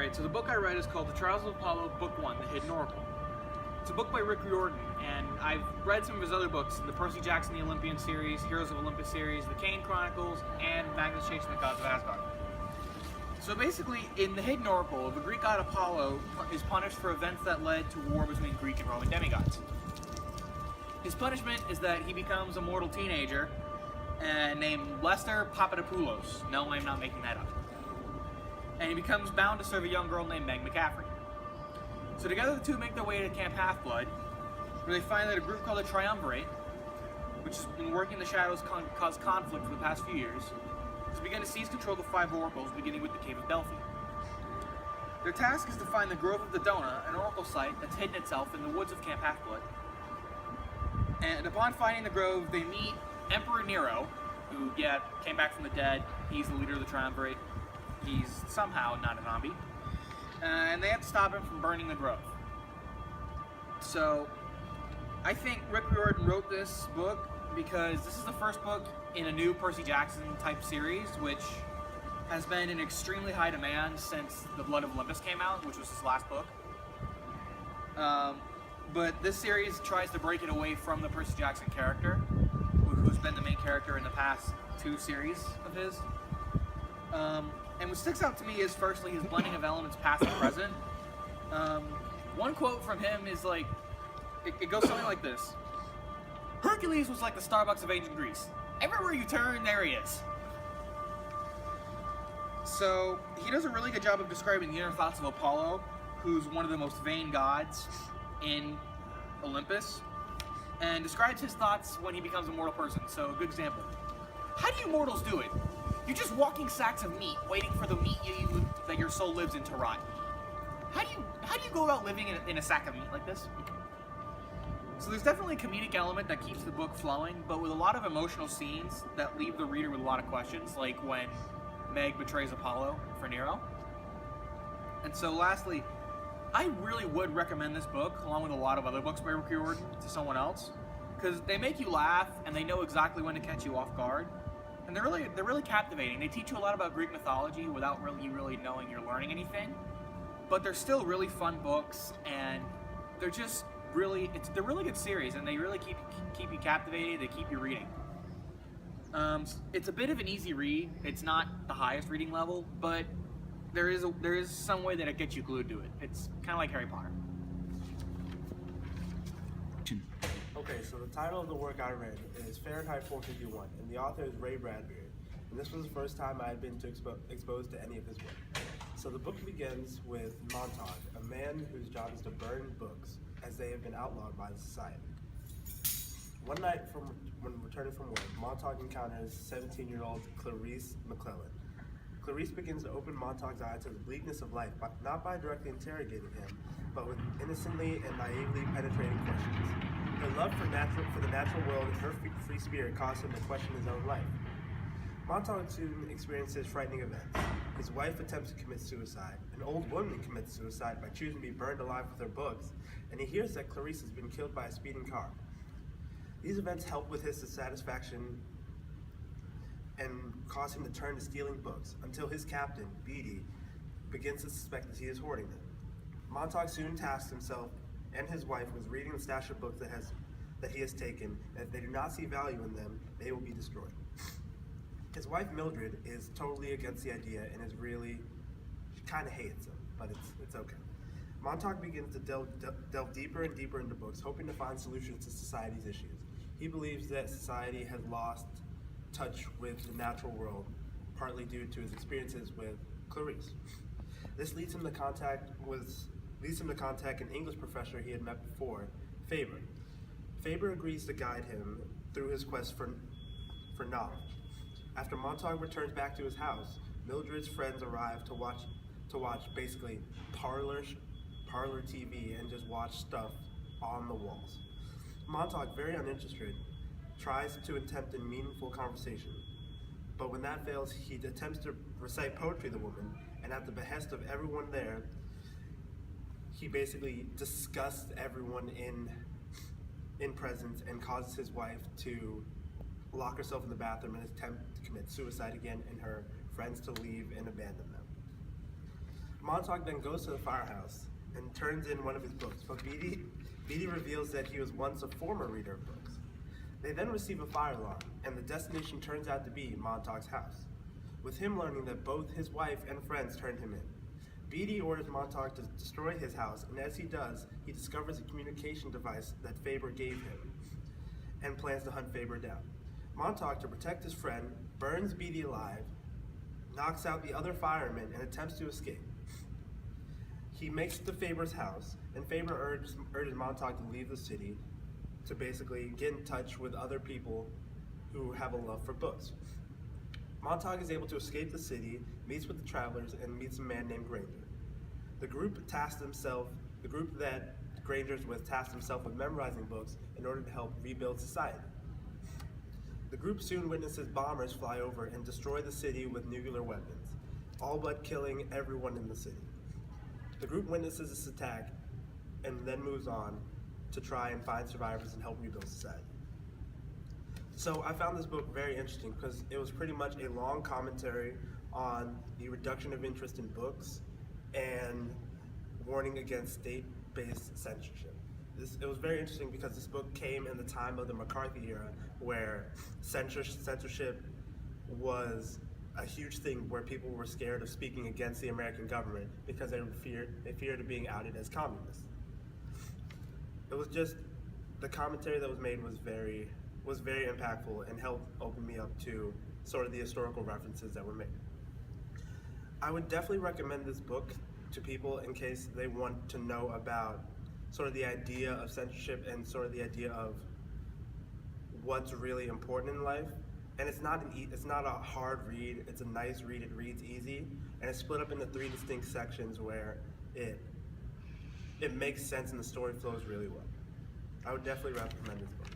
Alright, so the book I read is called The Trials of Apollo, Book 1, The Hidden Oracle. It's a book by Rick Riordan, and I've read some of his other books, the Percy Jackson the Olympian series, Heroes of Olympus series, the Kane Chronicles, and Magnus Chasing the Gods of Asgard. So basically, in The Hidden Oracle, the Greek god Apollo is punished for events that led to war between Greek and Roman demigods. His punishment is that he becomes a mortal teenager named Lester Papadopoulos. No, I'm not making that up. And he becomes bound to serve a young girl named Meg McCaffrey. So together the two make their way to Camp Half-Blood, where they find that a group called the Triumvirate, which has been working in the shadows caused conflict for the past few years, has begun to seize control of the 5 oracles, beginning with the Cave of Delphi. Their task is to find the Grove of the Dona, an oracle site that's hidden itself in the woods of Camp Half-Blood. And upon finding the grove, they meet Emperor Nero, who, came back from the dead. He's the leader of the Triumvirate. He's somehow not a zombie. And they have to stop him from burning the grove. So, I think Rick Riordan wrote this book because this is the first book in a new Percy Jackson type series, which has been in extremely high demand since The Blood of Olympus came out, which was his last book. But this series tries to break it away from the Percy Jackson character, who's been the main character in the past 2 series of his. And what sticks out to me is, firstly, his blending of elements past and present. One quote from him is like, it goes something like this. Hercules was like the Starbucks of ancient Greece. Everywhere you turn, there he is. So, he does a really good job of describing the inner thoughts of Apollo, who's one of the most vain gods in Olympus, and describes his thoughts when he becomes a mortal person. So, a good example. How do you mortals do it? You're just walking sacks of meat, waiting for the meat that your soul lives in to rot. How do you go about living in a sack of meat like this? So there's definitely a comedic element that keeps the book flowing, but with a lot of emotional scenes that leave the reader with a lot of questions, like when Meg betrays Apollo for Nero. And so lastly, I really would recommend this book, along with a lot of other books by Rick Riordan, to someone else, because they make you laugh and they know exactly when to catch you off guard. And they're really captivating. They teach you a lot about Greek mythology without really knowing you're learning anything. But they're still really fun books, and they're just they're really good series, and they really keep you captivated. They keep you reading. It's a bit of an easy read. It's not the highest reading level, but there is some way that it gets you glued to it. It's kind of like Harry Potter. Okay, so the title of the work I read is Fahrenheit 451, and the author is Ray Bradbury. And this was the first time I had been exposed to any of his work. So the book begins with Montauk, a man whose job is to burn books, as they have been outlawed by the society. One night, when returning from work, Montauk encounters 17-year-old Clarice McClellan. Clarice begins to open Montauk's eyes to the bleakness of life, not by directly interrogating him, but with innocently and naively penetrating questions. Her love for the natural world and her free spirit caused him to question his own life. Montauk soon experiences frightening events. His wife attempts to commit suicide. An old woman commits suicide by choosing to be burned alive with her books, and he hears that Clarice has been killed by a speeding car. These events help with his dissatisfaction and cause him to turn to stealing books, until his captain, Beatty, begins to suspect that he is hoarding them. Montauk soon tasks himself and his wife with reading the stash of books that he has taken, and if they do not see value in them, they will be destroyed. His wife Mildred is totally against the idea and she kind of hates him, but it's okay. Montauk begins to delve deeper and deeper into books, hoping to find solutions to society's issues. He believes that society has lost touch with the natural world, partly due to his experiences with Clarice. This leads him to contact an English professor he had met before, Faber. Faber agrees to guide him through his quest for knowledge. After Montauk returns back to his house, Mildred's friends arrive to watch basically parlor TV and just watch stuff on the walls. Montauk, very uninterested, tries to attempt a meaningful conversation, but when that fails, he attempts to recite poetry to the woman, and at the behest of everyone there, he basically disgusts everyone in presence and causes his wife to lock herself in the bathroom and attempt to commit suicide again, and her friends to leave and abandon them. Montauk then goes to the firehouse and turns in one of his books, but Beatty reveals that he was once a former reader of books. They then receive a fire alarm, and the destination turns out to be Montauk's house, with him learning that both his wife and friends turned him in. Beatty orders Montauk to destroy his house, and as he does, he discovers a communication device that Faber gave him and plans to hunt Faber down. Montauk, to protect his friend, burns Beatty alive, knocks out the other firemen, and attempts to escape. He makes it to Faber's house, and Faber urges Montauk to leave the city to basically get in touch with other people who have a love for books. Montauk is able to escape the city, meets with the travelers, and meets a man named Granger. The group that Granger's with tasked himself with memorizing books in order to help rebuild society. The group soon witnesses bombers fly over and destroy the city with nuclear weapons, all but killing everyone in the city. The group witnesses this attack and then moves on to try and find survivors and help rebuild society. So I found this book very interesting because it was pretty much a long commentary on the reduction of interest in books and warning against state-based censorship. It was very interesting because this book came in the time of the McCarthy era, where censorship was a huge thing, where people were scared of speaking against the American government because they feared being outed as communists. It was just, the commentary that was made was very impactful and helped open me up to sort of the historical references that were made. I would definitely recommend this book to people in case they want to know about sort of the idea of censorship and sort of the idea of what's really important in life. And it's not a hard read, it's a nice read, it reads easy, and it's split up into 3 distinct sections where it makes sense and the story flows really well. I would definitely recommend this book.